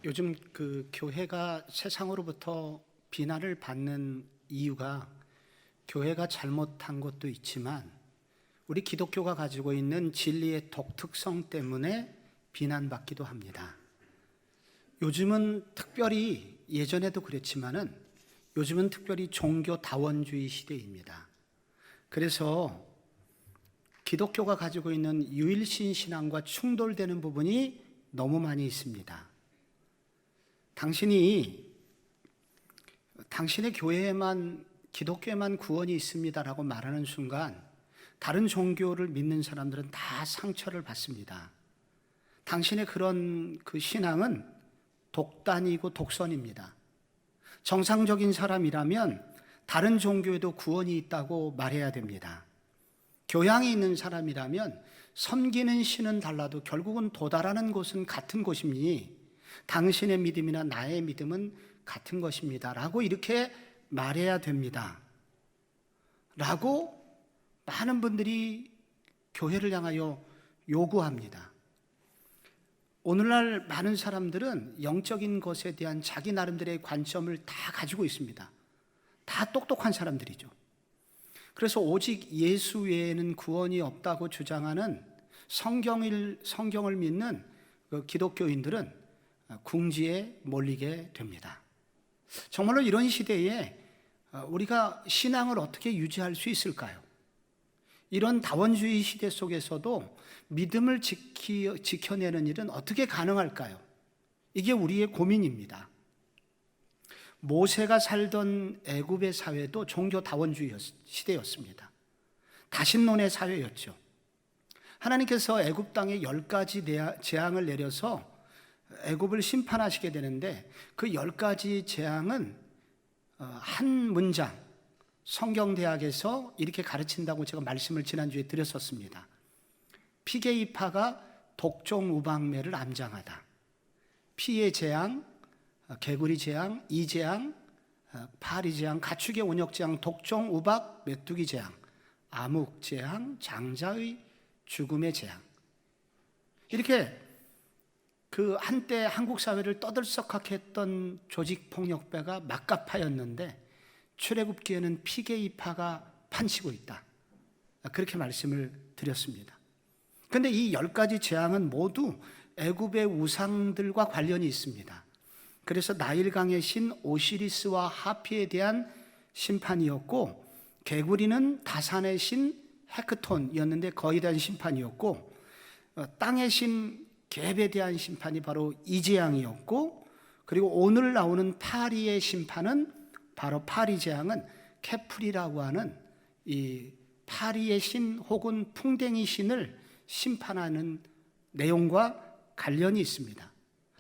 요즘 교회가 세상으로부터 비난을 받는 이유가 교회가 잘못한 것도 있지만 우리 기독교가 가지고 있는 진리의 독특성 때문에 비난받기도 합니다. 요즘은 특별히 예전에도 그랬지만은 요즘은 특별히 종교다원주의 시대입니다. 그래서 기독교가 가지고 있는 유일신 신앙과 충돌되는 부분이 너무 많이 있습니다. 당신의 교회에만 기독교에만 구원이 있습니다라고 말하는 순간 다른 종교를 믿는 사람들은 다 상처를 받습니다. 당신의 그런 신앙은 독단이고 독선입니다. 정상적인 사람이라면 다른 종교에도 구원이 있다고 말해야 됩니다. 교양이 있는 사람이라면 섬기는 신은 달라도 결국은 도달하는 곳은 같은 곳이니 당신의 믿음이나 나의 믿음은 같은 것입니다 라고 이렇게 말해야 됩니다 라고 많은 분들이 교회를 향하여 요구합니다. 오늘날 많은 사람들은 영적인 것에 대한 자기 나름대로의 관점을 다 가지고 있습니다. 다 똑똑한 사람들이죠. 그래서 오직 예수 외에는 구원이 없다고 주장하는 성경을 믿는 기독교인들은 궁지에 몰리게 됩니다. 정말로 이런 시대에 우리가 신앙을 어떻게 유지할 수 있을까요? 이런 다원주의 시대 속에서도 믿음을 지켜내는 일은 어떻게 가능할까요? 이게 우리의 고민입니다. 모세가 살던 애굽의 사회도 종교다원주의 시대였습니다. 다신론의 사회였죠. 하나님께서 애굽 땅에 10가지 재앙을 내려서 애굽을 심판하시게 되는데 그 10가지 재앙은 한 문장 성경대학에서 이렇게 가르친다고 제가 말씀을 지난주에 드렸었습니다. 피게이파가 독종우박매를 암장하다. 피의 재앙, 개구리 재앙, 이재앙, 파리 재앙, 가축의 온역 재앙, 독종우박, 메뚜기 재앙, 암흑 재앙, 장자의 죽음의 재앙. 이렇게 한때 한국 사회를 떠들썩하게 했던 조직폭력배가 막가파였는데 출애굽기에는 피게이파가 판치고 있다. 그렇게 말씀을 드렸습니다. 그런데 이 10가지 재앙은 모두 애굽의 우상들과 관련이 있습니다. 그래서 나일강의 신 오시리스와 하피에 대한 심판이었고, 개구리는 다산의 신 헤크톤이었는데 거기에 대한 심판이었고, 땅의 신 갭에 대한 심판이 바로 이재앙이었고, 그리고 오늘 나오는 파리의 심판은 바로 파리 재앙은 케프리라고 하는 이 파리의 신 혹은 풍뎅이 신을 심판하는 내용과 관련이 있습니다.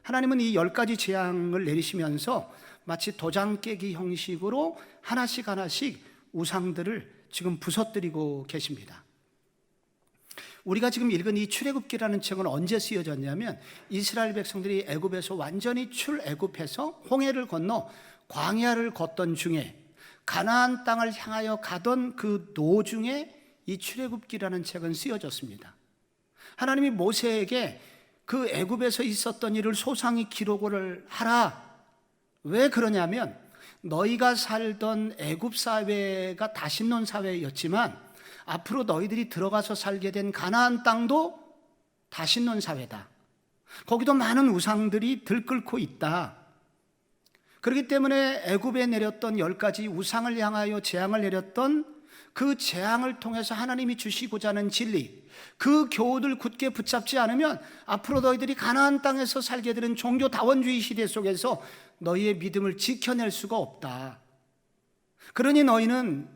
하나님은 이 10가지 재앙을 내리시면서 마치 도장 깨기 형식으로 하나씩 우상들을 지금 부서뜨리고 계십니다. 우리가 지금 읽은 이 출애굽기라는 책은 언제 쓰여졌냐면 이스라엘 백성들이 애굽에서 완전히 출애굽해서 홍해를 건너 광야를 걷던 중에 가나안 땅을 향하여 가던 그 도중에 이 출애굽기라는 책은 쓰여졌습니다. 하나님이 모세에게 그 애굽에서 있었던 일을 소상히 기록을 하라. 왜 그러냐면 너희가 살던 애굽 사회가 다신론 사회였지만 앞으로 너희들이 들어가서 살게 된 가나안 땅도 다신론 사회다. 거기도 많은 우상들이 들끓고 있다. 그렇기 때문에 애굽에 내렸던 10가지 우상을 향하여 재앙을 내렸던 그 재앙을 통해서 하나님이 주시고자 하는 진리, 그 교훈을 굳게 붙잡지 않으면 앞으로 너희들이 가나안 땅에서 살게 되는 종교다원주의 시대 속에서 너희의 믿음을 지켜낼 수가 없다. 그러니 너희는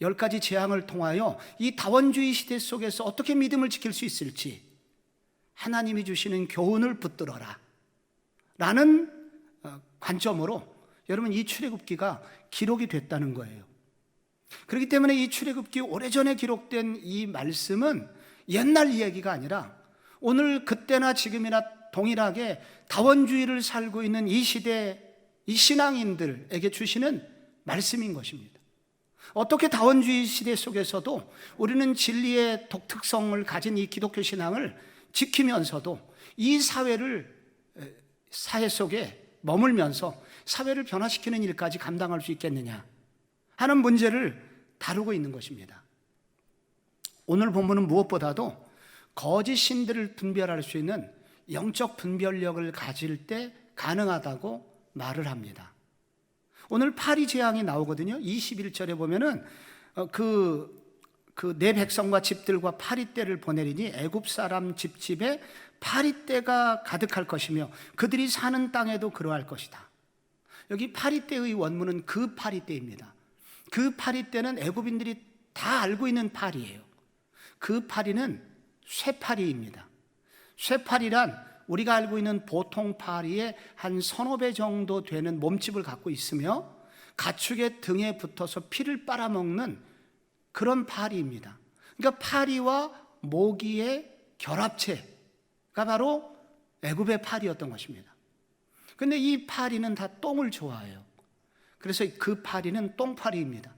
10가지 재앙을 통하여 이 다원주의 시대 속에서 어떻게 믿음을 지킬 수 있을지 하나님이 주시는 교훈을 붙들어라 라는 관점으로 여러분 이 출애굽기가 기록이 됐다는 거예요. 그렇기 때문에 이 출애굽기 오래전에 기록된 이 말씀은 옛날 이야기가 아니라 오늘 그때나 지금이나 동일하게 다원주의를 살고 있는 이 시대 이 신앙인들에게 주시는 말씀인 것입니다. 어떻게 다원주의 시대 속에서도 우리는 진리의 독특성을 가진 이 기독교 신앙을 지키면서도 이 사회를 사회 속에 머물면서 사회를 변화시키는 일까지 감당할 수 있겠느냐 하는 문제를 다루고 있는 것입니다. 오늘 본문은 무엇보다도 거짓 신들을 분별할 수 있는 영적 분별력을 가질 때 가능하다고 말을 합니다. 오늘 파리 재앙이 나오거든요. 21절에 보면은 내 백성과 집들과 파리떼를 보내리니 애굽 사람 집집에 파리떼가 가득할 것이며 그들이 사는 땅에도 그러할 것이다. 여기 파리떼의 원문은 그 파리떼입니다. 그 파리떼는 애굽인들이 다 알고 있는 파리예요. 그 파리는 쇠파리입니다. 쇠파리란 우리가 알고 있는 보통 파리의 한 서너 배 정도 되는 몸집을 갖고 있으며 가축의 등에 붙어서 피를 빨아먹는 그런 파리입니다. 그러니까 파리와 모기의 결합체가 바로 애굽의 파리였던 것입니다. 그런데 이 파리는 다 똥을 좋아해요. 그래서 그 파리는 똥파리입니다.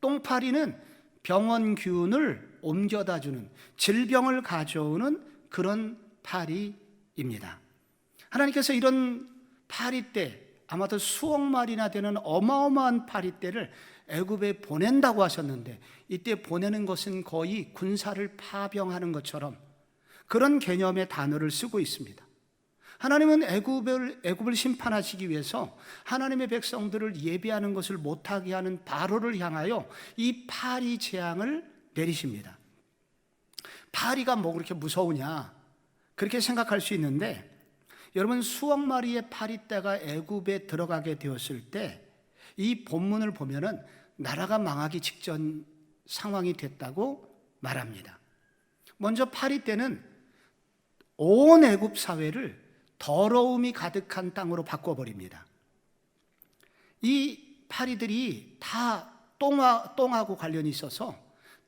똥파리는 병원균을 옮겨다 주는, 질병을 가져오는 그런 파리입니다. 하나님께서 이런 파리떼, 아마도 수억 마리나 되는 어마어마한 파리떼를 애굽에 보낸다고 하셨는데, 이때 보내는 것은 거의 군사를 파병하는 것처럼 그런 개념의 단어를 쓰고 있습니다. 하나님은 애굽을 심판하시기 위해서 하나님의 백성들을 예비하는 것을 못하게 하는 바로를 향하여 이 파리 재앙을 내리십니다. 파리가 뭐 그렇게 무서우냐 그렇게 생각할 수 있는데, 여러분, 수억 마리의 파리떼가 애굽에 들어가게 되었을 때 이 본문을 보면은 나라가 망하기 직전 상황이 됐다고 말합니다. 먼저 파리떼는 온 애굽 사회를 더러움이 가득한 땅으로 바꿔버립니다. 이 파리들이 다 똥하고 관련이 있어서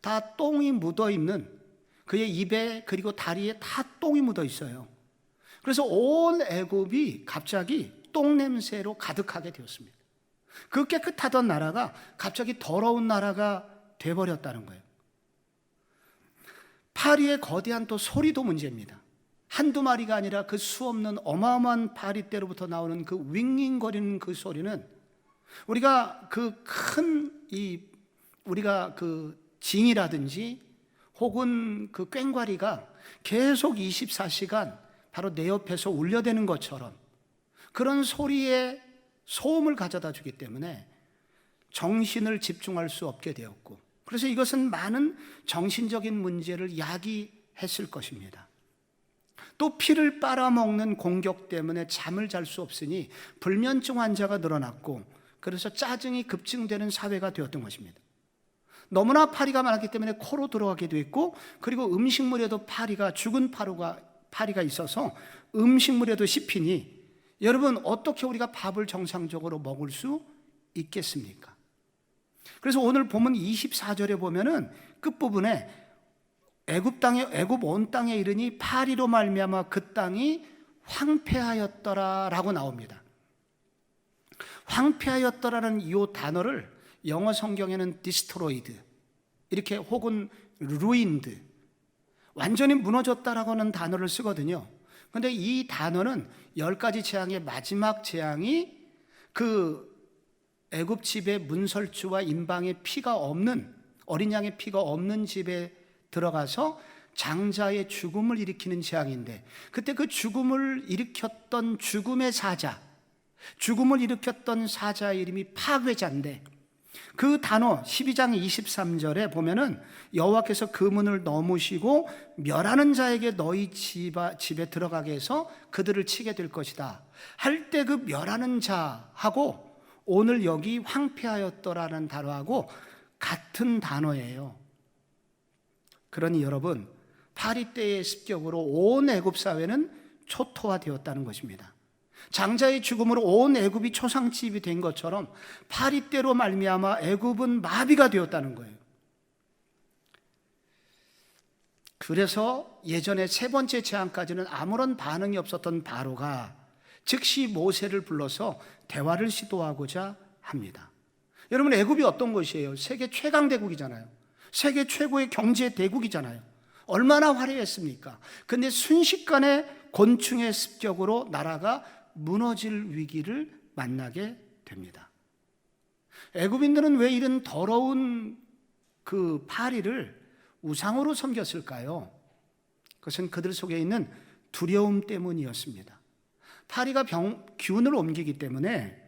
다 똥이 묻어있는, 그의 입에 그리고 다리에 다 똥이 묻어 있어요. 그래서 온 애굽이 갑자기 똥 냄새로 가득하게 되었습니다. 그 깨끗하던 나라가 갑자기 더러운 나라가 돼버렸다는 거예요. 파리의 거대한 또 소리도 문제입니다. 한두 마리가 아니라 그 수없는 어마어마한 파리떼로부터 나오는 그 윙윙거리는 그 소리는 우리가 우리가 그 징이라든지 혹은 그 꽹과리가 계속 24시간 바로 내 옆에서 울려대는 것처럼 그런 소리에 소음을 가져다 주기 때문에 정신을 집중할 수 없게 되었고, 그래서 이것은 많은 정신적인 문제를 야기했을 것입니다. 또 피를 빨아먹는 공격 때문에 잠을 잘 수 없으니 불면증 환자가 늘어났고, 그래서 짜증이 급증되는 사회가 되었던 것입니다. 너무나 파리가 많았기 때문에 코로 들어가기도 했고, 그리고 음식물에도 죽은 파리가 있어서 음식물에도 씹히니, 여러분, 어떻게 우리가 밥을 정상적으로 먹을 수 있겠습니까? 그래서 오늘 본문 24절에 보면은 끝부분에 애굽 온 땅에 이르니 파리로 말미암아 그 땅이 황폐하였더라라고 나옵니다. 황폐하였더라는 이 단어를 영어 성경에는 destroyed 이렇게, 혹은 ruined, 완전히 무너졌다라고 하는 단어를 쓰거든요. 그런데 이 단어는 10가지 재앙의 마지막 재앙이 그 애굽 집의 문설주와 임방의 피가 없는, 어린 양의 피가 없는 집에 들어가서 장자의 죽음을 일으키는 재앙인데, 그때 그 죽음을 일으켰던 죽음을 일으켰던 사자의 이름이 파괴자인데, 그 단어 12장 23절에 보면은 여호와께서 그 문을 넘으시고 멸하는 자에게 너희 집에 들어가게 해서 그들을 치게 될 것이다 할 때, 그 멸하는 자하고 오늘 여기 황폐하였더라는 단어하고 같은 단어예요. 그러니 여러분, 파리떼의 습격으로 온 애굽 사회는 초토화되었다는 것입니다. 장자의 죽음으로 온 애굽이 초상집이 된 것처럼 파리떼로 말미암아 애굽은 마비가 되었다는 거예요. 그래서 예전에 세 번째 재앙까지는 아무런 반응이 없었던 바로가 즉시 모세를 불러서 대화를 시도하고자 합니다. 여러분, 애굽이 어떤 곳이에요? 세계 최강 대국이잖아요. 세계 최고의 경제 대국이잖아요. 얼마나 화려했습니까? 근데 순식간에 곤충의 습격으로 나라가 무너질 위기를 만나게 됩니다. 애굽인들은 왜 이런 더러운 그 파리를 우상으로 섬겼을까요? 그것은 그들 속에 있는 두려움 때문이었습니다. 파리가 균을 옮기기 때문에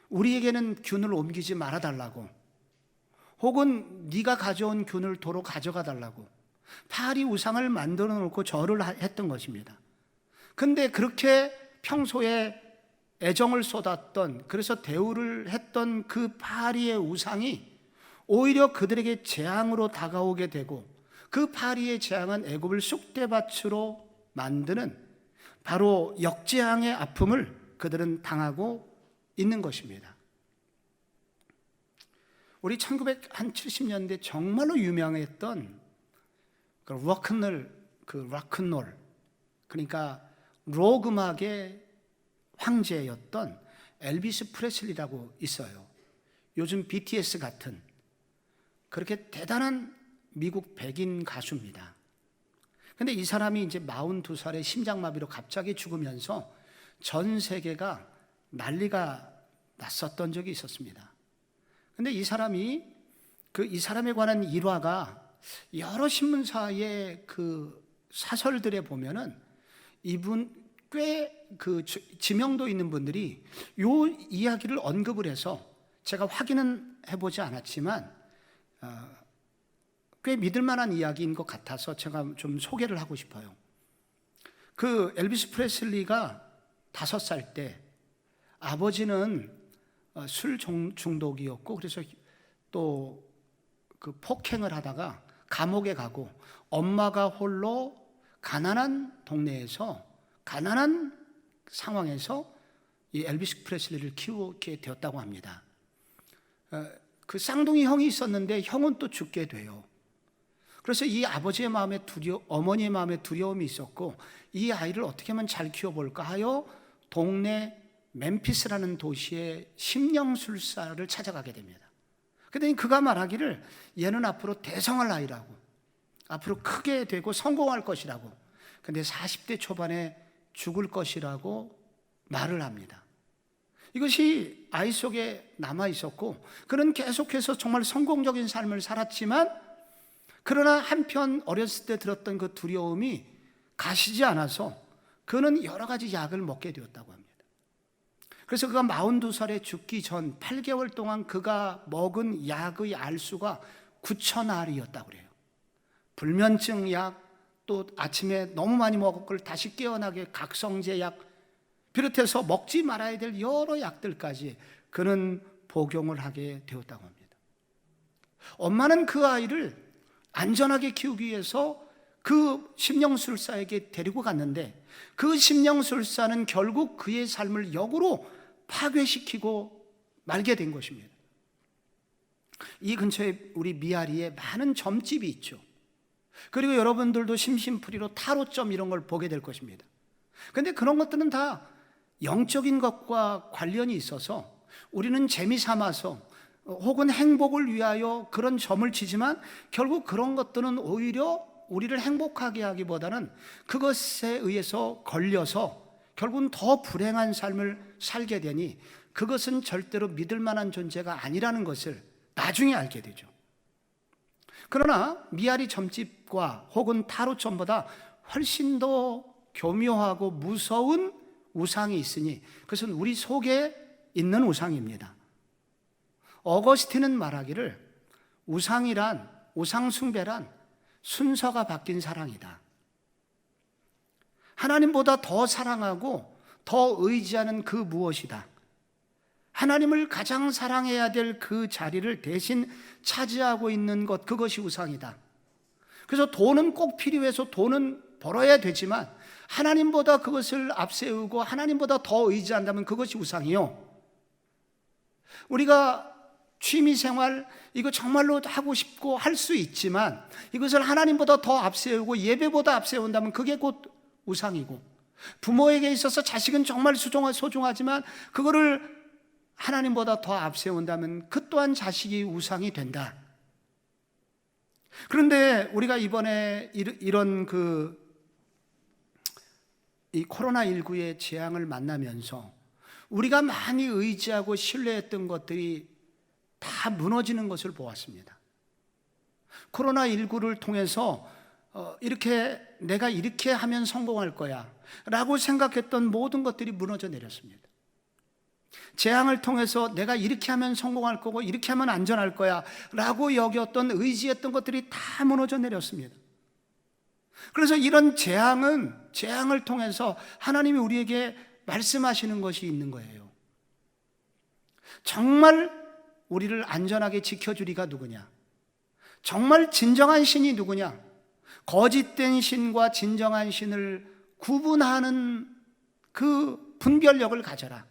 우리에게는 균을 옮기지 말아달라고, 혹은 네가 가져온 균을 도로 가져가 달라고 파리 우상을 만들어 놓고 절을 했던 것입니다. 근데 그렇게 평소에 애정을 쏟았던, 그래서 대우를 했던 그 파리의 우상이 오히려 그들에게 재앙으로 다가오게 되고, 그 파리의 재앙은 애굽을 쑥대밭으로 만드는 바로 역재앙의 아픔을 그들은 당하고 있는 것입니다. 우리 1970년대 정말로 유명했던 그 락큰롤, 그러니까 록 음악의 황제였던 엘비스 프레슬리라고 있어요. 요즘 BTS 같은 그렇게 대단한 미국 백인 가수입니다. 근데 이 사람이 이제 42살에 심장마비로 갑자기 죽으면서 전 세계가 난리가 났었던 적이 있었습니다. 근데 이 사람에 관한 일화가 여러 신문사의 그 사설들에 보면은 이분 꽤 그 지명도 있는 분들이 요 이야기를 언급을 해서 제가 확인은 해보지 않았지만 꽤 믿을 만한 이야기인 것 같아서 제가 좀 소개를 하고 싶어요. 그 엘비스 프레슬리가 5살 때 아버지는 술 중독이었고, 그래서 또 그 폭행을 하다가 감옥에 가고, 엄마가 홀로 가난한 동네에서, 가난한 상황에서 이 엘비스 프레슬리를 키우게 되었다고 합니다. 그 쌍둥이 형이 있었는데 형은 또 죽게 돼요. 그래서 이 아버지의 마음에 어머니의 마음에 두려움이 있었고, 이 아이를 어떻게 하면 잘 키워볼까 하여 동네 멤피스라는 도시의 심령술사를 찾아가게 됩니다. 그랬더니 그가 말하기를 얘는 앞으로 대성할 아이라고, 앞으로 크게 되고 성공할 것이라고, 근데 40대 초반에 죽을 것이라고 말을 합니다. 이것이 아이 속에 남아 있었고, 그는 계속해서 정말 성공적인 삶을 살았지만, 그러나 한편 어렸을 때 들었던 그 두려움이 가시지 않아서 그는 여러 가지 약을 먹게 되었다고 합니다. 그래서 그가 42살에 죽기 전 8개월 동안 그가 먹은 약의 알수가 9,000알이었다고 그래요. 불면증 약, 또 아침에 너무 많이 먹은 걸 다시 깨어나게 각성제 약, 비롯해서 먹지 말아야 될 여러 약들까지 그는 복용을 하게 되었다고 합니다. 엄마는 그 아이를 안전하게 키우기 위해서 그 심령술사에게 데리고 갔는데, 그 심령술사는 결국 그의 삶을 역으로 파괴시키고 말게 된 것입니다. 이 근처에 우리 미아리에 많은 점집이 있죠. 그리고 여러분들도 심심풀이로 타로점 이런 걸 보게 될 것입니다. 그런데 그런 것들은 다 영적인 것과 관련이 있어서 우리는 재미삼아서 혹은 행복을 위하여 그런 점을 치지만, 결국 그런 것들은 오히려 우리를 행복하게 하기보다는 그것에 의해서 걸려서 결국은 더 불행한 삶을 살게 되니, 그것은 절대로 믿을 만한 존재가 아니라는 것을 나중에 알게 되죠. 그러나 미아리 점집과 혹은 타로점보다 훨씬 더 교묘하고 무서운 우상이 있으니, 그것은 우리 속에 있는 우상입니다. 어거스틴은 말하기를 우상 숭배란 순서가 바뀐 사랑이다. 하나님보다 더 사랑하고 더 의지하는 그 무엇이다. 하나님을 가장 사랑해야 될 그 자리를 대신 차지하고 있는 것, 그것이 우상이다. 그래서 돈은 꼭 필요해서 돈은 벌어야 되지만 하나님보다 그것을 앞세우고 하나님보다 더 의지한다면 그것이 우상이요. 우리가 취미생활 이거 정말로 하고 싶고 할 수 있지만 이것을 하나님보다 더 앞세우고 예배보다 앞세운다면 그게 곧 우상이고, 부모에게 있어서 자식은 정말 소중하지만 그거를 하나님보다 더 앞세운다면 그 또한 자식이 우상이 된다. 그런데 우리가 이번에 이런 그 이 코로나19의 재앙을 만나면서 우리가 많이 의지하고 신뢰했던 것들이 다 무너지는 것을 보았습니다. 코로나19를 통해서 이렇게 내가 이렇게 하면 성공할 거야 라고 생각했던 모든 것들이 무너져 내렸습니다. 재앙을 통해서 내가 이렇게 하면 성공할 거고 이렇게 하면 안전할 거야 라고 여겼던 의지했던 것들이 다 무너져 내렸습니다. 그래서 이런 재앙을 통해서 하나님이 우리에게 말씀하시는 것이 있는 거예요. 정말 우리를 안전하게 지켜주리가 누구냐? 정말 진정한 신이 누구냐? 거짓된 신과 진정한 신을 구분하는 그 분별력을 가져라.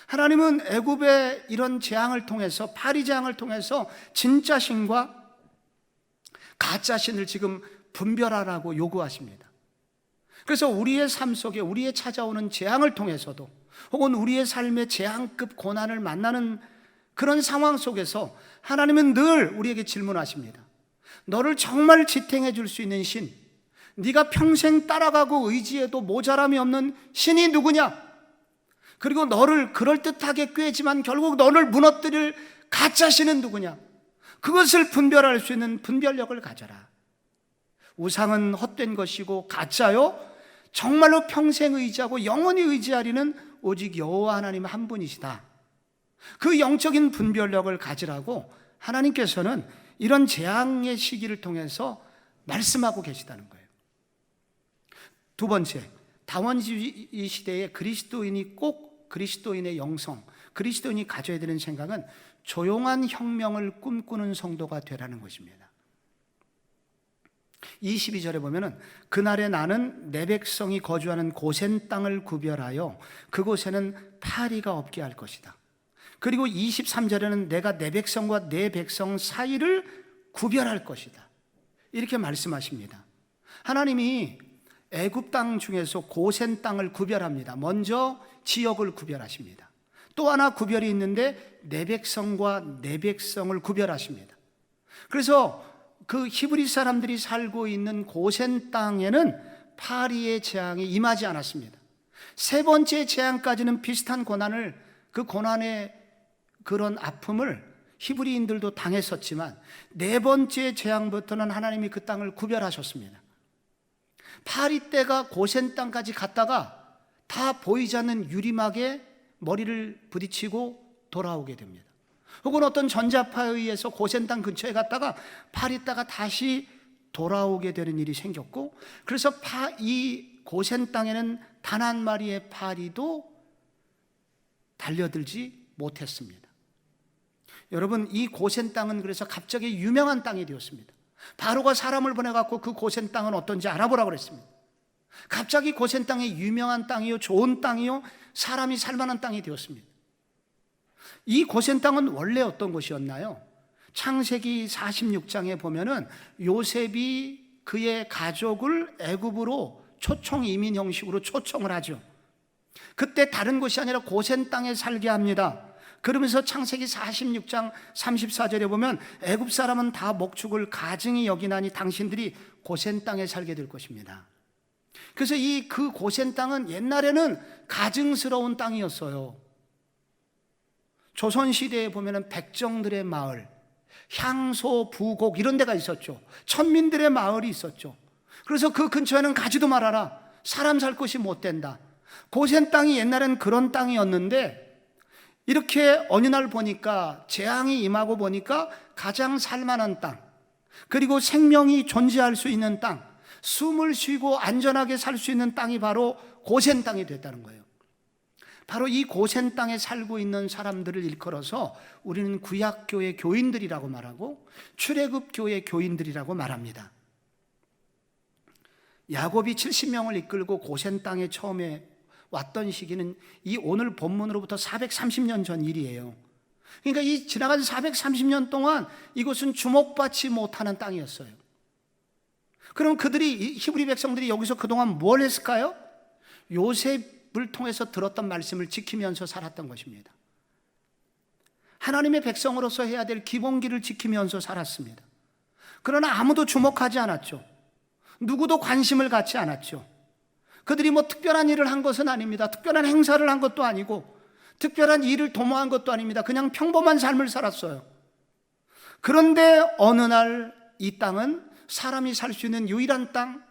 하나님은 애굽의 이런 재앙을 통해서, 파리 재앙을 통해서 진짜 신과 가짜 신을 지금 분별하라고 요구하십니다. 그래서 우리의 삶 속에 우리의 찾아오는 재앙을 통해서도, 혹은 우리의 삶의 재앙급 고난을 만나는 그런 상황 속에서 하나님은 늘 우리에게 질문하십니다. 너를 정말 지탱해 줄 수 있는 신, 네가 평생 따라가고 의지해도 모자람이 없는 신이 누구냐? 그리고 너를 그럴듯하게 꾀지만 결국 너를 무너뜨릴 가짜 신은 누구냐? 그것을 분별할 수 있는 분별력을 가져라. 우상은 헛된 것이고 가짜요, 정말로 평생 의지하고 영원히 의지하리는 오직 여호와 하나님 한 분이시다. 그 영적인 분별력을 가지라고 하나님께서는 이런 재앙의 시기를 통해서 말씀하고 계시다는 거예요. 두 번째, 다원주의 시대에 그리스도인이 꼭 그리스도인의 영성, 그리스도인이 가져야 되는 생각은 조용한 혁명을 꿈꾸는 성도가 되라는 것입니다. 22절에 보면은 그날에 나는 내 백성이 거주하는 고센 땅을 구별하여 그곳에는 파리가 없게 할 것이다. 그리고 23절에는 내가 내 백성과 내 백성 사이를 구별할 것이다. 이렇게 말씀하십니다. 하나님이 애굽 땅 중에서 고센 땅을 구별합니다. 먼저 지역을 구별하십니다. 또 하나 구별이 있는데 내 백성과 내 백성을 구별하십니다. 그래서 그 히브리 사람들이 살고 있는 고센 땅에는 파리의 재앙이 임하지 않았습니다. 세 번째 재앙까지는 비슷한 고난을, 그 고난의 그런 아픔을 히브리인들도 당했었지만 네 번째 재앙부터는 하나님이 그 땅을 구별하셨습니다. 파리 때가 고센 땅까지 갔다가 다 보이지 않는 유리막에 머리를 부딪히고 돌아오게 됩니다. 혹은 어떤 전자파에 의해서 고센 땅 근처에 갔다가 파리 때가 다시 돌아오게 되는 일이 생겼고, 그래서 이 고센 땅에는 단 한 마리의 파리도 달려들지 못했습니다. 여러분, 이 고센 땅은 그래서 갑자기 유명한 땅이 되었습니다. 바로가 사람을 보내갖고 그 고센 땅은 어떤지 알아보라고 그랬습니다. 갑자기 고센 땅이 유명한 땅이요, 좋은 땅이요, 사람이 살만한 땅이 되었습니다. 이 고센 땅은 원래 어떤 곳이었나요? 창세기 46장에 보면은 요셉이 그의 가족을 애굽으로 초청 이민 형식으로 초청을 하죠. 그때 다른 곳이 아니라 고센 땅에 살게 합니다. 그러면서 창세기 46장 34절에 보면 애굽 사람은 다 목축을 가증히 여기나니 당신들이 고센 땅에 살게 될 것입니다. 그래서 그 고센 땅은 옛날에는 가증스러운 땅이었어요. 조선시대에 보면 백정들의 마을, 향소, 부곡 이런 데가 있었죠. 천민들의 마을이 있었죠. 그래서 그 근처에는 가지도 말아라. 사람 살 곳이 못 된다. 고센 땅이 옛날엔 그런 땅이었는데 이렇게 어느 날 보니까 재앙이 임하고 보니까 가장 살만한 땅, 그리고 생명이 존재할 수 있는 땅, 숨을 쉬고 안전하게 살 수 있는 땅이 바로 고센 땅이 됐다는 거예요. 바로 이 고센 땅에 살고 있는 사람들을 일컬어서 우리는 구약교회 교인들이라고 말하고 출애굽교회 교인들이라고 말합니다. 야곱이 70명을 이끌고 고센 땅에 처음에 왔던 시기는 이 오늘 본문으로부터 430년 전 일이에요. 그러니까 이 지나간 430년 동안 이곳은 주목받지 못하는 땅이었어요. 그럼 그들이, 히브리 백성들이 여기서 그동안 뭘 했을까요? 요셉을 통해서 들었던 말씀을 지키면서 살았던 것입니다. 하나님의 백성으로서 해야 될 기본기를 지키면서 살았습니다. 그러나 아무도 주목하지 않았죠. 누구도 관심을 갖지 않았죠. 그들이 뭐 특별한 일을 한 것은 아닙니다. 특별한 행사를 한 것도 아니고 특별한 일을 도모한 것도 아닙니다. 그냥 평범한 삶을 살았어요. 그런데 어느 날 이 땅은 사람이 살 수 있는 유일한 땅,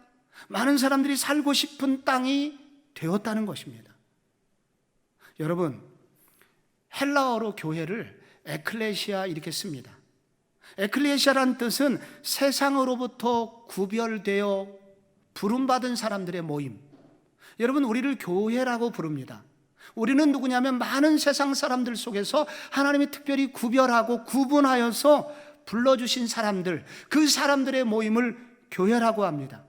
많은 사람들이 살고 싶은 땅이 되었다는 것입니다. 여러분, 헬라어로 교회를 에클레시아 이렇게 씁니다. 에클레시아란 뜻은 세상으로부터 구별되어 부름받은 사람들의 모임. 여러분, 우리를 교회라고 부릅니다. 우리는 누구냐면 많은 세상 사람들 속에서 하나님이 특별히 구별하고 구분하여서 불러주신 사람들, 그 사람들의 모임을 교회라고 합니다.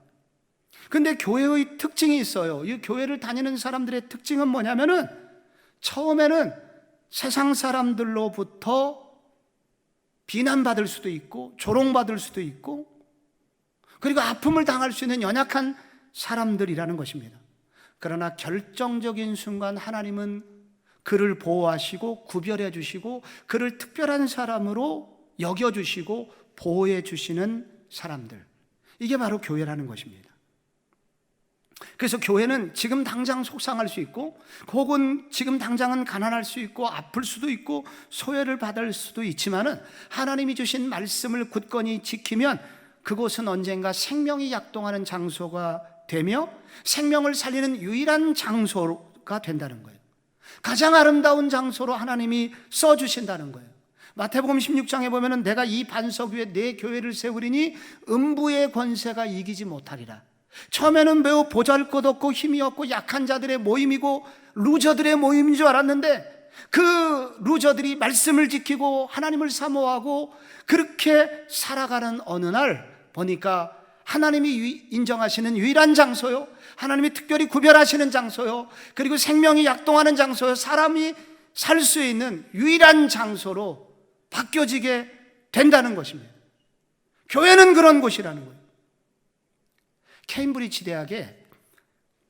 근데 교회의 특징이 있어요. 이 교회를 다니는 사람들의 특징은 뭐냐면은 처음에는 세상 사람들로부터 비난받을 수도 있고 조롱받을 수도 있고 그리고 아픔을 당할 수 있는 연약한 사람들이라는 것입니다. 그러나 결정적인 순간 하나님은 그를 보호하시고 구별해 주시고 그를 특별한 사람으로 여겨주시고 보호해 주시는 사람들, 이게 바로 교회라는 것입니다. 그래서 교회는 지금 당장 속상할 수 있고 혹은 지금 당장은 가난할 수 있고 아플 수도 있고 소외를 받을 수도 있지만은 하나님이 주신 말씀을 굳건히 지키면 그곳은 언젠가 생명이 약동하는 장소가 되며 생명을 살리는 유일한 장소가 된다는 거예요. 가장 아름다운 장소로 하나님이 써주신다는 거예요. 마태복음 16장에 보면은 내가 이 반석 위에 내 교회를 세우리니 음부의 권세가 이기지 못하리라. 처음에는 매우 보잘것없고 힘이 없고 약한 자들의 모임이고 루저들의 모임인 줄 알았는데 그 루저들이 말씀을 지키고 하나님을 사모하고 그렇게 살아가는 어느 날 보니까 하나님이 인정하시는 유일한 장소요, 하나님이 특별히 구별하시는 장소요, 그리고 생명이 약동하는 장소요, 사람이 살 수 있는 유일한 장소로 바뀌어지게 된다는 것입니다. 교회는 그런 곳이라는 거예요. 케임브리지 대학에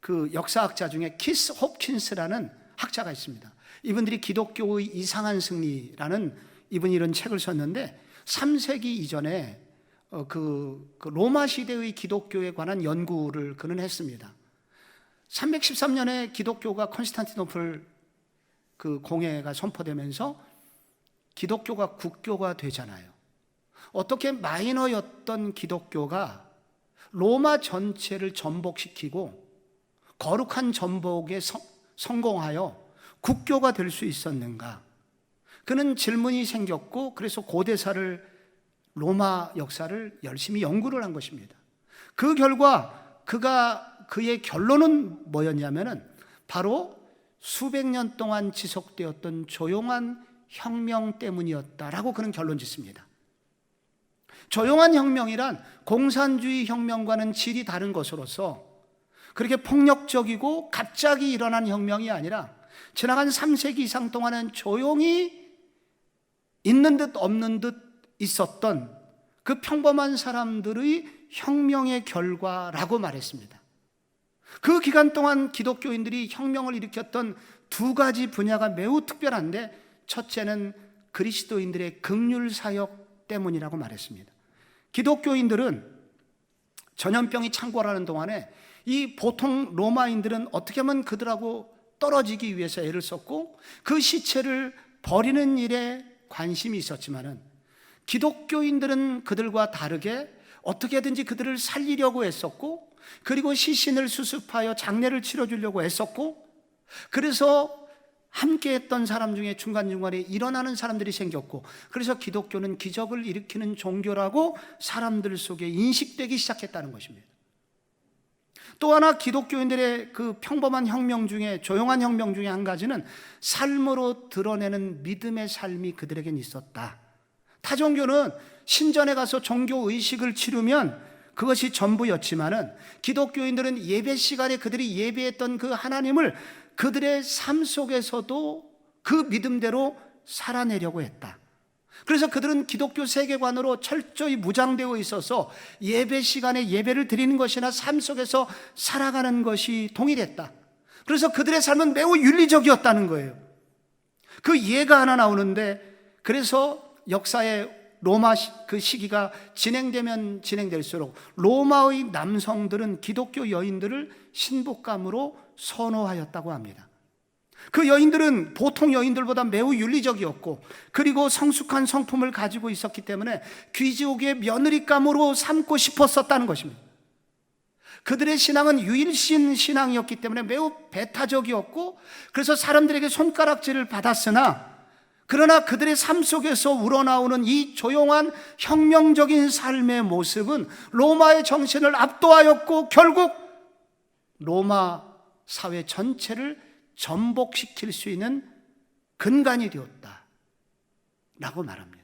그 역사학자 중에 키스 홉킨스라는 학자가 있습니다. 이분들이 기독교의 이상한 승리라는 이분이 이런 책을 썼는데 3세기 이전에 그 로마 시대의 기독교에 관한 연구를 그는 했습니다. 313년에 기독교가 콘스탄티노플 그 공회가 선포되면서 기독교가 국교가 되잖아요. 어떻게 마이너였던 기독교가 로마 전체를 전복시키고 거룩한 전복에 성공하여 국교가 될 수 있었는가? 그는 질문이 생겼고 그래서 고대사를 로마 역사를 열심히 연구를 한 것입니다. 그 결과 그의 결론은 뭐였냐면은 바로 수백 년 동안 지속되었던 조용한 혁명 때문이었다라고 그는 결론 짓습니다. 조용한 혁명이란 공산주의 혁명과는 질이 다른 것으로서 그렇게 폭력적이고 갑자기 일어난 혁명이 아니라 지나간 3세기 이상 동안은 조용히 있는 듯 없는 듯 있었던 그 평범한 사람들의 혁명의 결과라고 말했습니다. 그 기간 동안 기독교인들이 혁명을 일으켰던 두 가지 분야가 매우 특별한데 첫째는 그리스도인들의 긍휼 사역 때문이라고 말했습니다. 기독교인들은 전염병이 창궐하는 동안에 이 보통 로마인들은 어떻게 하면 그들하고 떨어지기 위해서 애를 썼고 그 시체를 버리는 일에 관심이 있었지만은 기독교인들은 그들과 다르게 어떻게든지 그들을 살리려고 애썼고 그리고 시신을 수습하여 장례를 치러주려고 애썼고 그래서 함께 했던 사람 중에 중간중간에 일어나는 사람들이 생겼고 그래서 기독교는 기적을 일으키는 종교라고 사람들 속에 인식되기 시작했다는 것입니다. 또 하나 기독교인들의 그 평범한 혁명 중에 조용한 혁명 중에 한 가지는 삶으로 드러내는 믿음의 삶이 그들에겐 있었다. 타종교는 신전에 가서 종교 의식을 치르면 그것이 전부였지만은 기독교인들은 예배 시간에 그들이 예배했던 그 하나님을 그들의 삶 속에서도 그 믿음대로 살아내려고 했다. 그래서 그들은 기독교 세계관으로 철저히 무장되어 있어서 예배 시간에 예배를 드리는 것이나 삶 속에서 살아가는 것이 동일했다. 그래서 그들의 삶은 매우 윤리적이었다는 거예요. 그 예가 하나 나오는데 그래서 역사의 로마 그 시기가 진행되면 진행될수록 로마의 남성들은 기독교 여인들을 신부감으로 선호하였다고 합니다. 그 여인들은 보통 여인들보다 매우 윤리적이었고, 그리고 성숙한 성품을 가지고 있었기 때문에 귀족의 며느리감으로 삼고 싶었었다는 것입니다. 그들의 신앙은 유일신 신앙이었기 때문에 매우 배타적이었고, 그래서 사람들에게 손가락질을 받았으나, 그러나 그들의 삶 속에서 우러나오는 이 조용한 혁명적인 삶의 모습은 로마의 정신을 압도하였고, 결국 로마 사회 전체를 전복시킬 수 있는 근간이 되었다 라고 말합니다.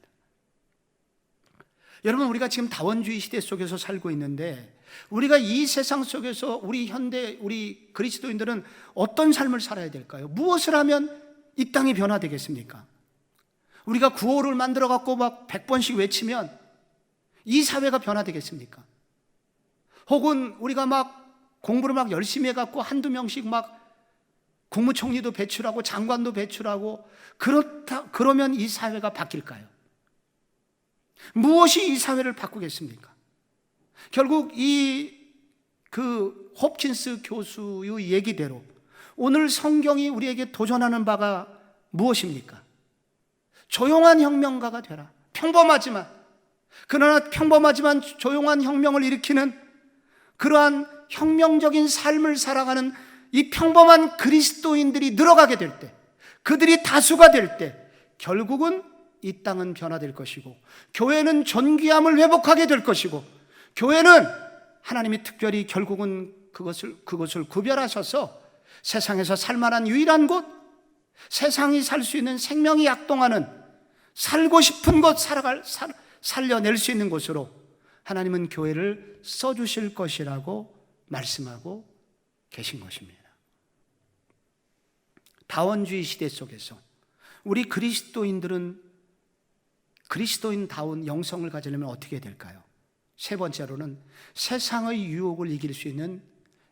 여러분, 우리가 지금 다원주의 시대 속에서 살고 있는데, 우리가 이 세상 속에서 우리 그리스도인들은 어떤 삶을 살아야 될까요? 무엇을 하면 이 땅이 변화되겠습니까? 우리가 구호를 만들어 갖고 막 100번씩 외치면 이 사회가 변화되겠습니까? 혹은 우리가 막 공부를 막 열심히 해갖고 한두 명씩 막 국무총리도 배출하고 장관도 배출하고 그러면 이 사회가 바뀔까요? 무엇이 이 사회를 바꾸겠습니까? 결국 홉킨스 교수의 얘기대로 오늘 성경이 우리에게 도전하는 바가 무엇입니까? 조용한 혁명가가 되라. 그러나 평범하지만 조용한 혁명을 일으키는 그러한 혁명적인 삶을 살아가는 이 평범한 그리스도인들이 늘어가게 될 때, 그들이 다수가 될 때, 결국은 이 땅은 변화될 것이고, 교회는 존귀함을 회복하게 될 것이고, 교회는 하나님이 특별히 결국은 그것을 구별하셔서 세상에서 살만한 유일한 곳, 세상이 살 수 있는 생명이 약동하는, 살고 싶은 곳 살려낼 수 있는 곳으로 하나님은 교회를 써주실 것이라고 말씀하고 계신 것입니다. 다원주의 시대 속에서 우리 그리스도인들은 그리스도인다운 영성을 가지려면 어떻게 해야 될까요? 세 번째로는 세상의 유혹을 이길 수 있는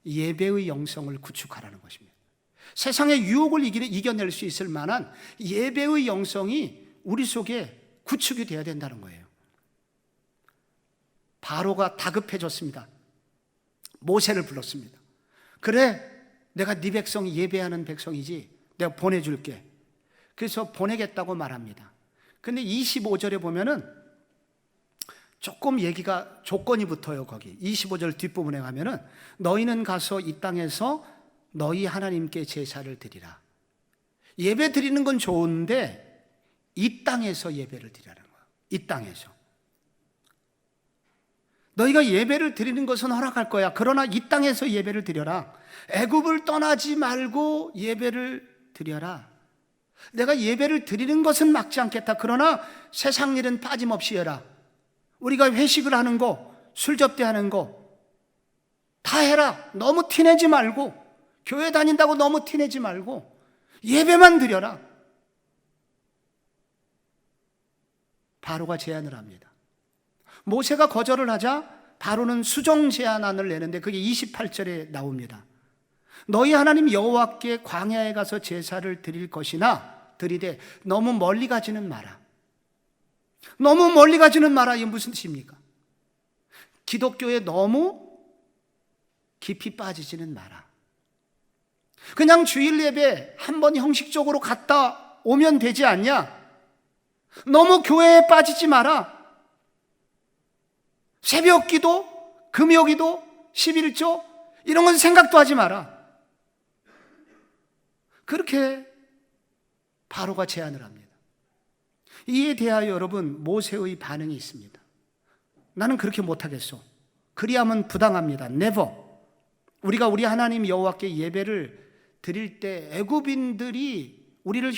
예배의 영성을 구축하라는 것입니다. 세상의 유혹을 이겨낼 수 있을 만한 예배의 영성이 우리 속에 구축이 되어야 된다는 거예요. 바로가 다급해졌습니다. 모세를 불렀습니다. 그래, 내가 네 백성이 예배하는 백성이지, 내가 보내줄게. 그래서 보내겠다고 말합니다. 근데 25절에 보면은 조금 얘기가 조건이 붙어요. 거기 25절 뒷부분에 가면은 너희는 가서 이 땅에서 너희 하나님께 제사를 드리라. 예배 드리는 건 좋은데 이 땅에서 예배를 드리라는 거야. 이 땅에서 너희가 예배를 드리는 것은 허락할 거야. 그러나 이 땅에서 예배를 드려라. 애굽을 떠나지 말고 예배를 드려라. 내가 예배를 드리는 것은 막지 않겠다. 그러나 세상 일은 빠짐없이 해라. 우리가 회식을 하는 거, 술 접대하는 거 다 해라. 너무 티내지 말고, 교회 다닌다고 너무 티내지 말고 예배만 드려라. 바로가 제안을 합니다. 모세가 거절을 하자 바로는 수정 제안안을 내는데 그게 28절에 나옵니다. 너희 하나님 여호와께 광야에 가서 제사를 드릴 것이나 드리되 너무 멀리 가지는 마라. 너무 멀리 가지는 마라. 이게 무슨 뜻입니까? 기독교에 너무 깊이 빠지지는 마라. 그냥 주일 예배 한번 형식적으로 갔다 오면 되지 않냐? 너무 교회에 빠지지 마라. 새벽 기도, 금요 기도, 11조 이런 건 생각도 하지 마라. 그렇게 바로가 제안을 합니다. 이에 대하여 여러분 모세의 반응이 있습니다. 나는 그렇게 못하겠소. 그리하면 부당합니다. never. 우리가 우리 하나님 여호와께 예배를 드릴 때 애굽인들이 우리를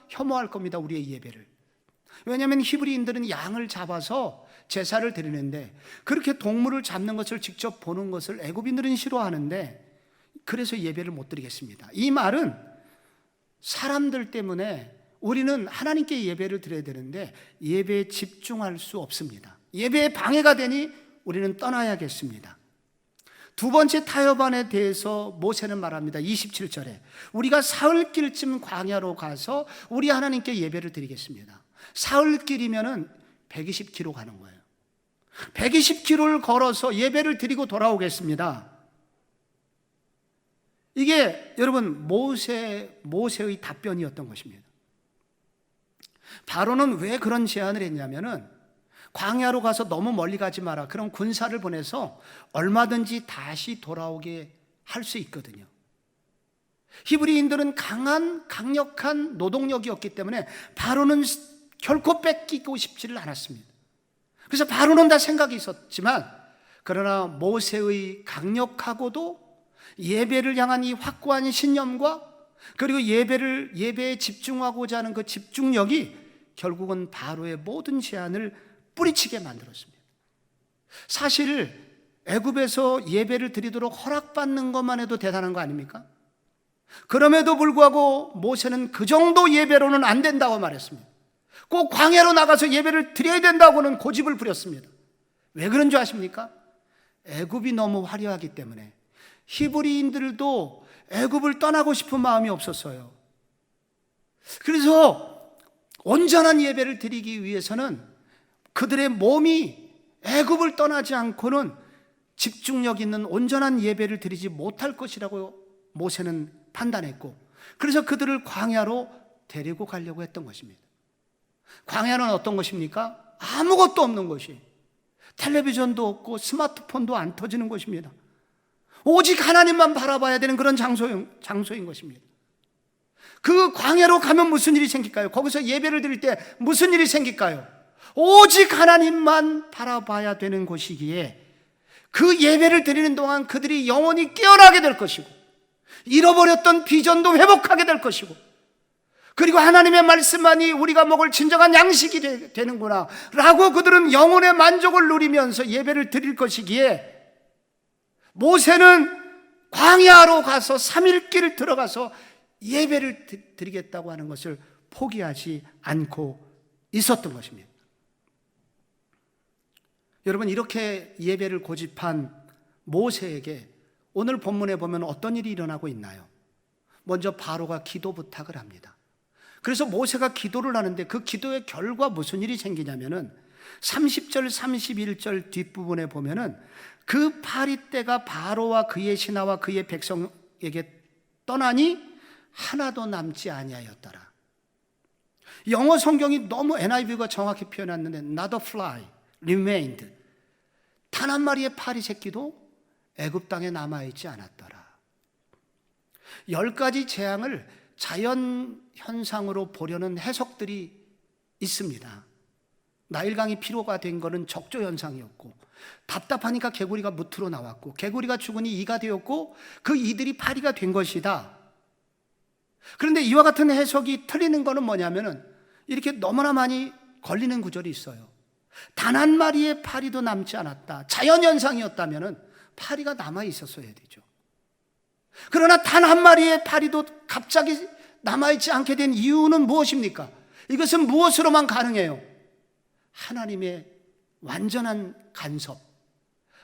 혐오할 겁니다. 우리의 예배를. 왜냐하면 히브리인들은 양을 잡아서 제사를 드리는데 그렇게 동물을 잡는 것을 직접 보는 것을 애굽인들은 싫어하는데 그래서 예배를 못 드리겠습니다. 이 말은 사람들 때문에 우리는 하나님께 예배를 드려야 되는데 예배에 집중할 수 없습니다. 예배에 방해가 되니 우리는 떠나야겠습니다. 두 번째 타협안에 대해서 모세는 말합니다. 27절에 우리가 사흘길쯤 광야로 가서 우리 하나님께 예배를 드리겠습니다. 사흘길이면은 120km 가는 거예요. 120km를 걸어서 예배를 드리고 돌아오겠습니다. 이게 여러분 모세의 답변이었던 것입니다. 바로는 왜 그런 제안을 했냐면은 광야로 가서 너무 멀리 가지 마라. 그럼 군사를 보내서 얼마든지 다시 돌아오게 할 수 있거든요. 히브리인들은 강력한 노동력이었기 때문에 바로는 결코 뺏기고 싶지를 않았습니다. 그래서 바로는 다 생각이 있었지만, 그러나 모세의 강력하고도 예배를 향한 이 확고한 신념과 그리고 예배에 집중하고자 하는 그 집중력이 결국은 바로의 모든 제안을 뿌리치게 만들었습니다. 사실 애굽에서 예배를 드리도록 허락받는 것만 해도 대단한 거 아닙니까? 그럼에도 불구하고 모세는 그 정도 예배로는 안 된다고 말했습니다. 꼭 광야로 나가서 예배를 드려야 된다고는 고집을 부렸습니다. 왜 그런 줄 아십니까? 애굽이 너무 화려하기 때문에 히브리인들도 애굽을 떠나고 싶은 마음이 없었어요. 그래서 온전한 예배를 드리기 위해서는 그들의 몸이 애굽을 떠나지 않고는 집중력 있는 온전한 예배를 드리지 못할 것이라고 모세는 판단했고, 그래서 그들을 광야로 데리고 가려고 했던 것입니다. 광야는 어떤 것입니까? 아무것도 없는 것이, 텔레비전도 없고 스마트폰도 안 터지는 것입니다. 오직 하나님만 바라봐야 되는 그런 장소인 것입니다. 그 광야로 가면 무슨 일이 생길까요? 거기서 예배를 드릴 때 무슨 일이 생길까요? 오직 하나님만 바라봐야 되는 곳이기에 그 예배를 드리는 동안 그들이 영혼이 깨어나게 될 것이고, 잃어버렸던 비전도 회복하게 될 것이고, 그리고 하나님의 말씀만이 우리가 먹을 진정한 양식이 되는구나 라고 그들은 영혼의 만족을 누리면서 예배를 드릴 것이기에, 모세는 광야로 가서 3일길 들어가서 예배를 드리겠다고 하는 것을 포기하지 않고 있었던 것입니다. 여러분, 이렇게 예배를 고집한 모세에게 오늘 본문에 보면 어떤 일이 일어나고 있나요? 먼저 바로가 기도 부탁을 합니다. 그래서 모세가 기도를 하는데 그 기도의 결과 무슨 일이 생기냐면은 30절 31절 뒷부분에 보면은 그 파리떼가 바로와 그의 신하와 그의 백성에게 떠나니 하나도 남지 아니하였더라. 영어 성경이 너무 NIV가 정확히 표현했는데 not a fly remained, 단 한 마리의 파리 새끼도 애굽 땅에 남아있지 않았더라. 10가지 재앙을 자연 현상으로 보려는 해석들이 있습니다. 나일강이 피로가 된 것은 적조 현상이었고, 답답하니까 개구리가 무트로 나왔고, 개구리가 죽으니 이가 되었고, 그 이들이 파리가 된 것이다. 그런데 이와 같은 해석이 틀리는 것은 뭐냐면은 이렇게 너무나 많이 걸리는 구절이 있어요. 단 한 마리의 파리도 남지 않았다. 자연현상이었다면은 파리가 남아 있었어야 되죠. 그러나 단 한 마리의 파리도 갑자기 남아있지 않게 된 이유는 무엇입니까? 이것은 무엇으로만 가능해요? 하나님의 완전한 간섭,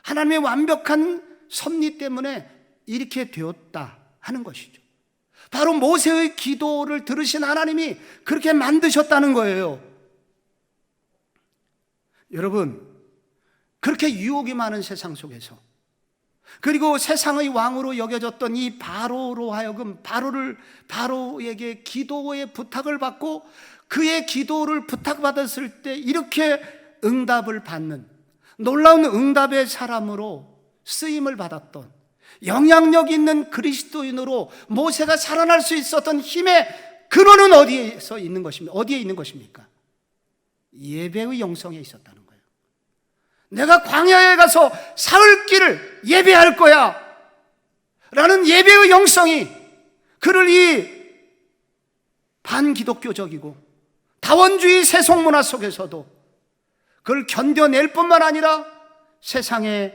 하나님의 완벽한 섭리 때문에 이렇게 되었다 하는 것이죠. 바로 모세의 기도를 들으신 하나님이 그렇게 만드셨다는 거예요. 여러분, 그렇게 유혹이 많은 세상 속에서, 그리고 세상의 왕으로 여겨졌던 이 바로로 하여금 바로에게 기도의 부탁을 받고 그의 기도를 부탁받았을 때 이렇게 응답을 받는 놀라운 응답의 사람으로 쓰임을 받았던 영향력 있는 그리스도인으로 모세가 살아날 수 있었던 힘의 근원은 어디에 있는 것입니까? 예배의 영성에 있었다는 거예요. 내가 광야에 가서 사흘길을 예배할 거야 라는 예배의 영성이 그를 이 반기독교적이고 다원주의 세속문화 속에서도 그걸 견뎌낼 뿐만 아니라 세상에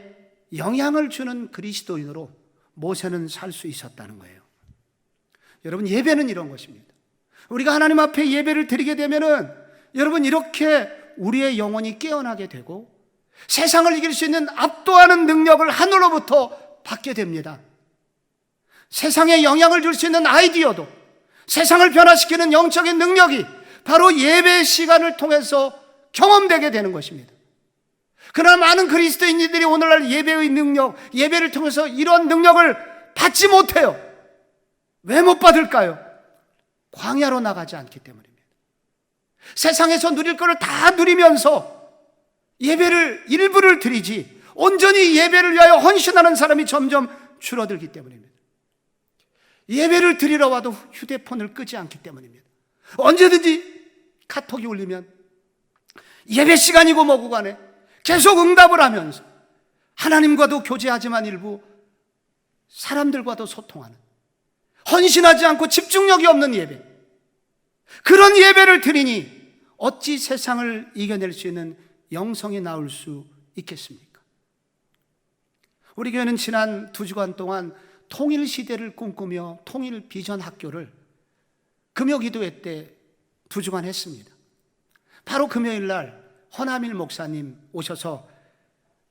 영향을 주는 그리스도인으로 모세는 살 수 있었다는 거예요. 여러분, 예배는 이런 것입니다. 우리가 하나님 앞에 예배를 드리게 되면은 여러분, 이렇게 우리의 영혼이 깨어나게 되고 세상을 이길 수 있는 압도하는 능력을 하늘로부터 받게 됩니다. 세상에 영향을 줄 수 있는 아이디어도, 세상을 변화시키는 영적인 능력이 바로 예배 시간을 통해서 경험되게 되는 것입니다. 그러나 많은 그리스도인들이 오늘날 예배의 능력, 예배를 통해서 이런 능력을 받지 못해요. 왜 못 받을까요? 광야로 나가지 않기 때문입니다. 세상에서 누릴 것을 다 누리면서 예배를 일부를 드리지 온전히 예배를 위하여 헌신하는 사람이 점점 줄어들기 때문입니다. 예배를 드리러 와도 휴대폰을 끄지 않기 때문입니다. 언제든지 카톡이 울리면 예배 시간이고 뭐고 간에 계속 응답을 하면서 하나님과도 교제하지만 일부 사람들과도 소통하는, 헌신하지 않고 집중력이 없는 예배, 그런 예배를 드리니 어찌 세상을 이겨낼 수 있는 영성이 나올 수 있겠습니까? 우리 교회는 지난 2주간 동안 통일 시대를 꿈꾸며 통일 비전 학교를 금요 기도회 때 2주간 했습니다. 바로 금요일 날 허남일 목사님 오셔서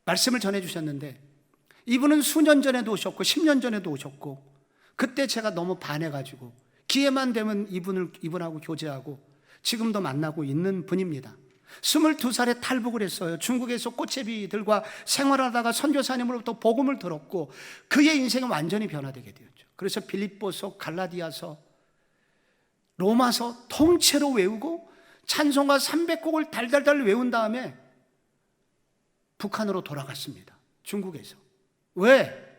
말씀을 전해주셨는데, 이분은 수년 전에도 오셨고 10년 전에도 오셨고, 그때 제가 너무 반해가지고 기회만 되면 이분하고 교제하고 지금도 만나고 있는 분입니다. 22살에 탈북을 했어요. 중국에서 꽃제비들과 생활하다가 선교사님으로부터 복음을 들었고 그의 인생은 완전히 변화되게 되었죠. 그래서 빌립보서, 갈라디아서, 로마서 통째로 외우고 찬송가 300곡을 달달달 외운 다음에 북한으로 돌아갔습니다. 중국에서. 왜?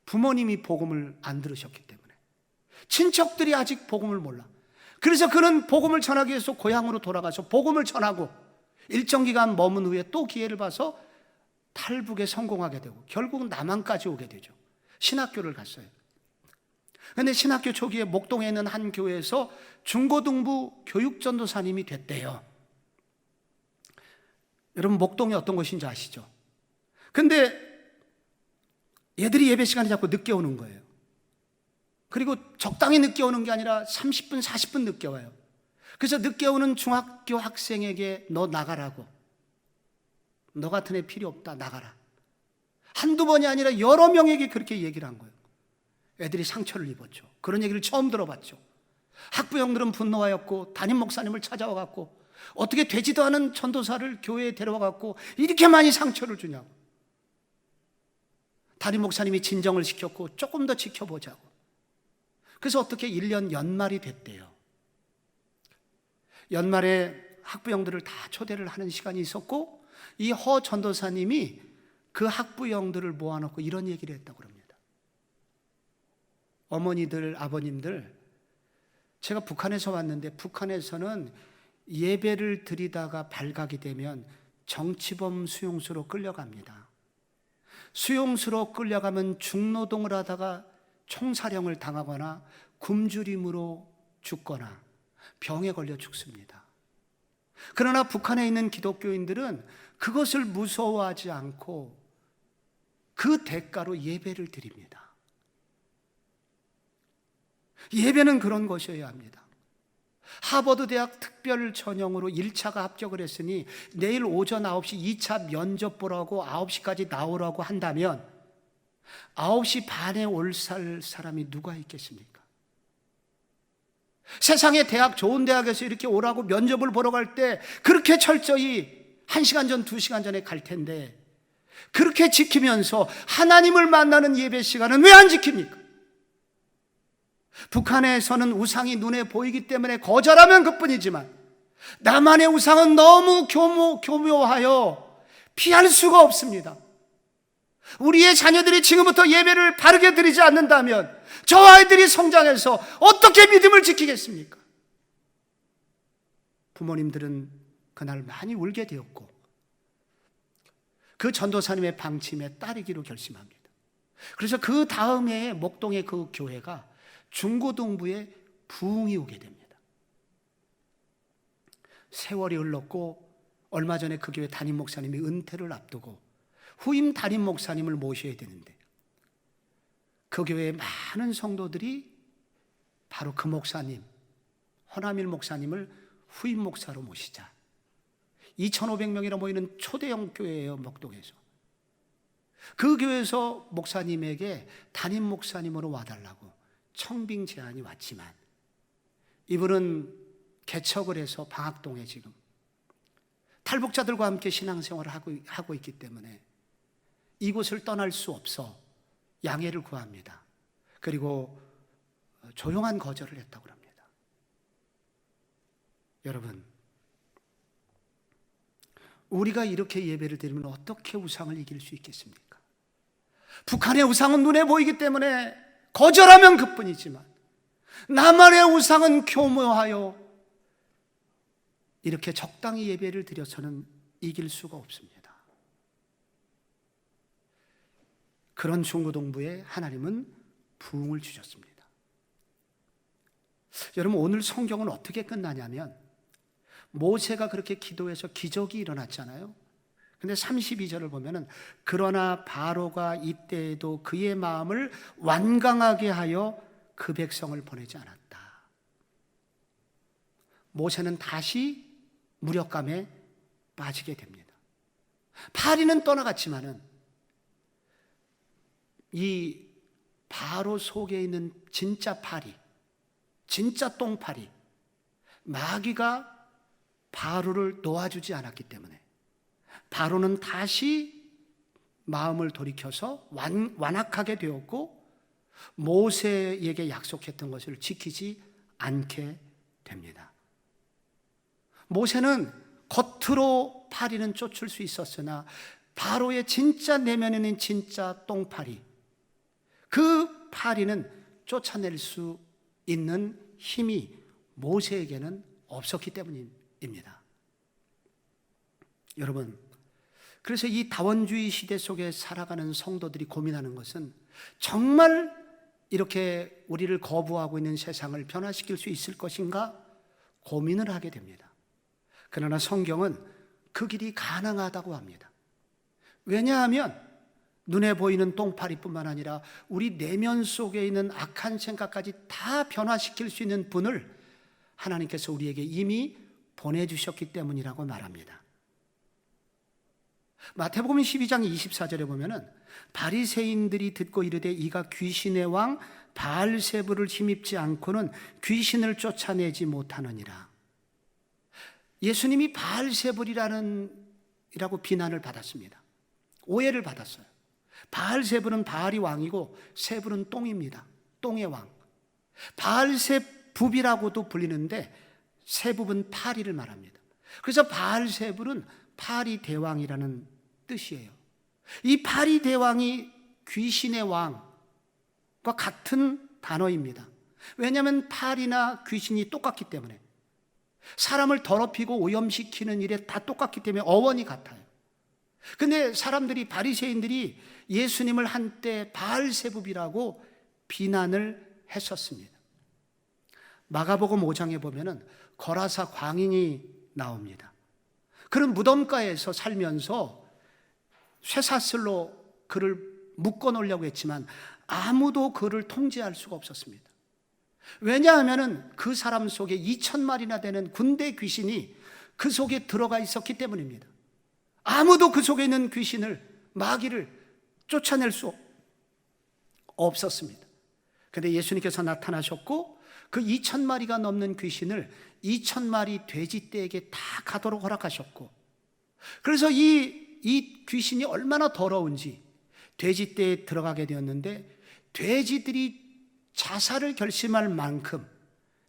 부모님이 복음을 안 들으셨기 때문에. 친척들이 아직 복음을 몰라. 그래서 그는 복음을 전하기 위해서 고향으로 돌아가서 복음을 전하고 일정 기간 머문 후에 또 기회를 봐서 탈북에 성공하게 되고 결국은 남한까지 오게 되죠. 신학교를 갔어요. 그런데 신학교 초기에 목동에 있는 한 교회에서 중고등부 교육전도사님이 됐대요. 여러분, 목동이 어떤 곳인지 아시죠? 근데 얘들이 예배 시간에 자꾸 늦게 오는 거예요. 그리고 적당히 늦게 오는 게 아니라 30분, 40분 늦게 와요. 그래서 늦게 오는 중학교 학생에게 너 나가라고, 너 같은 애 필요 없다, 나가라. 한두 번이 아니라 여러 명에게 그렇게 얘기를 한 거예요. 애들이 상처를 입었죠. 그런 얘기를 처음 들어봤죠. 학부형들은 분노하였고 담임 목사님을 찾아와 갖고 어떻게 되지도 않은 전도사를 교회에 데려와 갖고 이렇게 많이 상처를 주냐고. 담임 목사님이 진정을 시켰고 조금 더 지켜보자고. 그래서 어떻게 1년 연말이 됐대요. 연말에 학부형들을 다 초대를 하는 시간이 있었고 이 허 전도사님이 그 학부형들을 모아놓고 이런 얘기를 했다고 합니다. 어머니들, 아버님들, 제가 북한에서 왔는데 북한에서는 예배를 드리다가 발각이 되면 정치범 수용소로 끌려갑니다. 수용소로 끌려가면 중노동을 하다가 총사령을 당하거나 굶주림으로 죽거나 병에 걸려 죽습니다. 그러나 북한에 있는 기독교인들은 그것을 무서워하지 않고 그 대가로 예배를 드립니다. 예배는 그런 것이어야 합니다. 하버드 대학 특별 전형으로 1차가 합격을 했으니 내일 오전 9시 2차 면접 보라고 9시까지 나오라고 한다면 9시 반에 올 사람이 누가 있겠습니까? 세상에 대학, 좋은 대학에서 이렇게 오라고 면접을 보러 갈 때 그렇게 철저히 1시간 전, 2시간 전에 갈 텐데 그렇게 지키면서 하나님을 만나는 예배 시간은 왜 안 지킵니까? 북한에서는 우상이 눈에 보이기 때문에 거절하면 그뿐이지만 남한의 우상은 너무 교묘하여 피할 수가 없습니다. 우리의 자녀들이 지금부터 예배를 바르게 드리지 않는다면 저 아이들이 성장해서 어떻게 믿음을 지키겠습니까? 부모님들은 그날 많이 울게 되었고 그 전도사님의 방침에 따르기로 결심합니다. 그래서 그 다음 해에 목동의 그 교회가 중고등부에 부흥이 오게 됩니다. 세월이 흘렀고 얼마 전에 그 교회 담임 목사님이 은퇴를 앞두고 후임 담임 목사님을 모셔야 되는데 그 교회의 많은 성도들이 바로 그 목사님, 허남일 목사님을 후임 목사로 모시자. 2,500명이나 모이는 초대형 교회예요, 목동에서. 그 교회에서 목사님에게 담임 목사님으로 와달라고 청빙 제안이 왔지만 이분은 개척을 해서 방학동에 지금 탈북자들과 함께 신앙생활을 하고 있기 때문에 이곳을 떠날 수 없어 양해를 구합니다. 그리고 조용한 거절을 했다고 합니다. 여러분, 우리가 이렇게 예배를 드리면 어떻게 우상을 이길 수 있겠습니까? 북한의 우상은 눈에 보이기 때문에 거절하면 그뿐이지만 남한의 우상은 교묘하여 이렇게 적당히 예배를 드려서는 이길 수가 없습니다. 그런 중고동부에 하나님은 부흥을 주셨습니다. 여러분, 오늘 성경은 어떻게 끝나냐면 모세가 그렇게 기도해서 기적이 일어났잖아요. 근데 32절을 보면은 그러나 바로가 이때에도 그의 마음을 완강하게 하여 그 백성을 보내지 않았다. 모세는 다시 무력감에 빠지게 됩니다. 파리는 떠나갔지만은 이 바로 속에 있는 진짜 파리, 진짜 똥파리, 마귀가 바로를 놓아주지 않았기 때문에 바로는 다시 마음을 돌이켜서 완악하게 되었고 모세에게 약속했던 것을 지키지 않게 됩니다. 모세는 겉으로 파리는 쫓을 수 있었으나 바로의 진짜 내면에는 진짜 똥파리, 그 파리는 쫓아낼 수 있는 힘이 모세에게는 없었기 때문입니다. 여러분, 그래서 이 다원주의 시대 속에 살아가는 성도들이 고민하는 것은 정말 이렇게 우리를 거부하고 있는 세상을 변화시킬 수 있을 것인가 고민을 하게 됩니다. 그러나 성경은 그 길이 가능하다고 합니다. 왜냐하면 눈에 보이는 똥파리뿐만 아니라 우리 내면 속에 있는 악한 생각까지 다 변화시킬 수 있는 분을 하나님께서 우리에게 이미 보내주셨기 때문이라고 말합니다. 마태복음 12장 24절에 보면은 바리새인들이 듣고 이르되 이가 귀신의 왕 바알세불을 힘입지 않고는 귀신을 쫓아내지 못하느니라. 예수님이 바알세불이라고 비난을 받았습니다. 오해를 받았어요. 바알세불은 바알이 왕이고 세불은 똥입니다. 똥의 왕. 바알세불이라고도 불리는데 세불은 파리를 말합니다. 그래서 바알세불은 파리 대왕이라는 뜻이에요. 이 파리 대왕이 귀신의 왕과 같은 단어입니다. 왜냐하면 파리나 귀신이 똑같기 때문에, 사람을 더럽히고 오염시키는 일에 다 똑같기 때문에 어원이 같아요. 근데 사람들이, 바리새인들이 예수님을 한때 바알세불이라고 비난을 했었습니다. 마가복음 5장에 보면은 거라사 광인이 나옵니다. 그는 무덤가에서 살면서 쇠사슬로 그를 묶어 놓으려고 했지만 아무도 그를 통제할 수가 없었습니다. 왜냐하면 그 사람 속에 2,000마리나 되는 군대 귀신이 그 속에 들어가 있었기 때문입니다. 아무도 그 속에 있는 귀신을, 마귀를 쫓아낼 수 없었습니다. 그런데 예수님께서 나타나셨고 그 2,000마리가 넘는 귀신을 2,000마리 돼지떼에게 다 가도록 허락하셨고, 그래서 이 귀신이 얼마나 더러운지 돼지떼에 들어가게 되었는데, 돼지들이 자살을 결심할 만큼,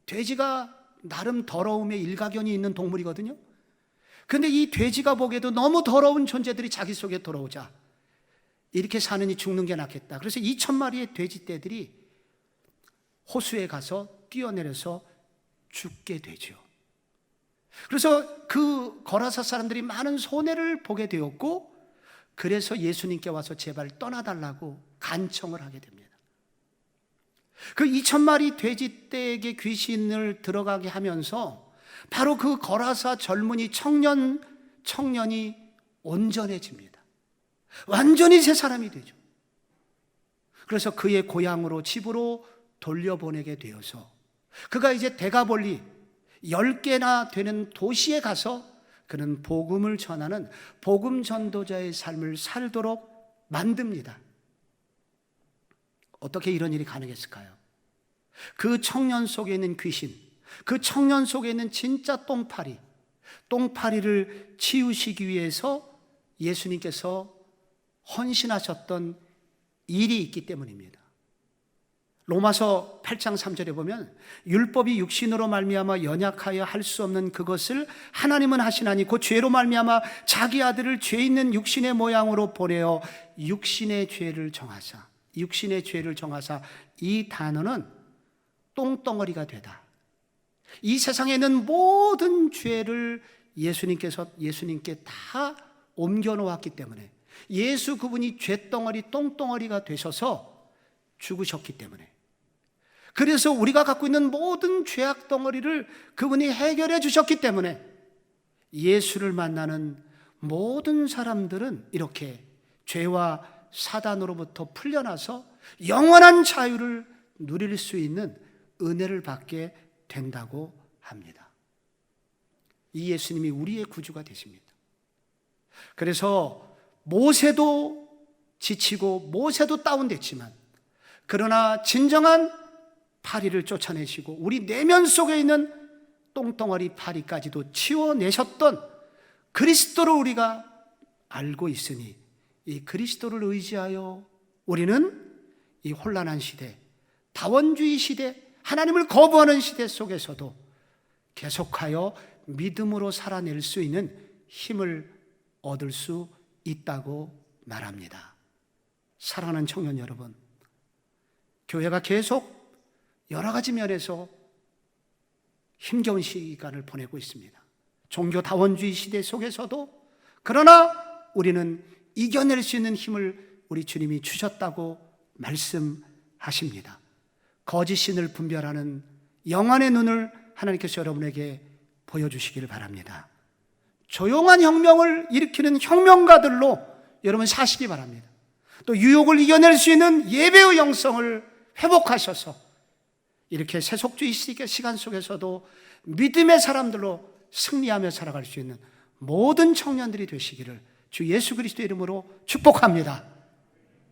돼지가 나름 더러움에 일가견이 있는 동물이거든요. 그런데 이 돼지가 보기에도 너무 더러운 존재들이 자기 속에 들어오자 이렇게 사느니 죽는 게 낫겠다. 그래서 2,000마리의 돼지떼들이 호수에 가서 뛰어내려서 죽게 되죠. 그래서 그 거라사 사람들이 많은 손해를 보게 되었고, 그래서 예수님께 와서 제발 떠나달라고 간청을 하게 됩니다. 그 2,000마리 돼지떼에게 귀신을 들어가게 하면서 바로 그 거라사 젊은이 청년이 온전해집니다. 완전히 새 사람이 되죠. 그래서 그의 고향으로, 집으로 돌려보내게 되어서 그가 이제 데가볼리 10개나 되는 도시에 가서 그는 복음을 전하는 복음 전도자의 삶을 살도록 만듭니다. 어떻게 이런 일이 가능했을까요? 그 청년 속에 있는 귀신, 그 청년 속에 있는 진짜 똥파리를 치우시기 위해서 예수님께서 헌신하셨던 일이 있기 때문입니다. 로마서 8장 3절에 보면 율법이 육신으로 말미암아 연약하여 할 수 없는 그것을 하나님은 하시나니 그 죄로 말미암아 자기 아들을 죄 있는 육신의 모양으로 보내어 육신의 죄를 정하사, 육신의 죄를 정하사, 이 단어는 똥덩어리가 되다. 이 세상에 있는 모든 죄를 예수님께 다 옮겨 놓았기 때문에, 예수 그분이 죄덩어리, 똥덩어리가 되셔서 죽으셨기 때문에, 그래서 우리가 갖고 있는 모든 죄악 덩어리를 그분이 해결해 주셨기 때문에 예수를 만나는 모든 사람들은 이렇게 죄와 사단으로부터 풀려나서 영원한 자유를 누릴 수 있는 은혜를 받게 된다고 합니다. 이 예수님이 우리의 구주가 되십니다. 그래서 모세도 지치고 모세도 다운됐지만, 그러나 진정한 파리를 쫓아내시고 우리 내면 속에 있는 똥덩어리 파리까지도 치워내셨던 그리스도를 우리가 알고 있으니, 이 그리스도를 의지하여 우리는 이 혼란한 시대, 다원주의 시대, 하나님을 거부하는 시대 속에서도 계속하여 믿음으로 살아낼 수 있는 힘을 얻을 수 있다고 말합니다. 사랑하는 청년 여러분, 교회가 계속 여러 가지 면에서 힘겨운 시간을 보내고 있습니다. 종교 다원주의 시대 속에서도, 그러나 우리는 이겨낼 수 있는 힘을 우리 주님이 주셨다고 말씀하십니다. 거짓 신을 분별하는 영안의 눈을 하나님께서 여러분에게 보여주시기를 바랍니다. 조용한 혁명을 일으키는 혁명가들로 여러분 사시기 바랍니다. 또 유혹을 이겨낼 수 있는 예배의 영성을 회복하셔서 이렇게 세속주의 시간 속에서도 믿음의 사람들로 승리하며 살아갈 수 있는 모든 청년들이 되시기를 주 예수 그리스도의 이름으로 축복합니다.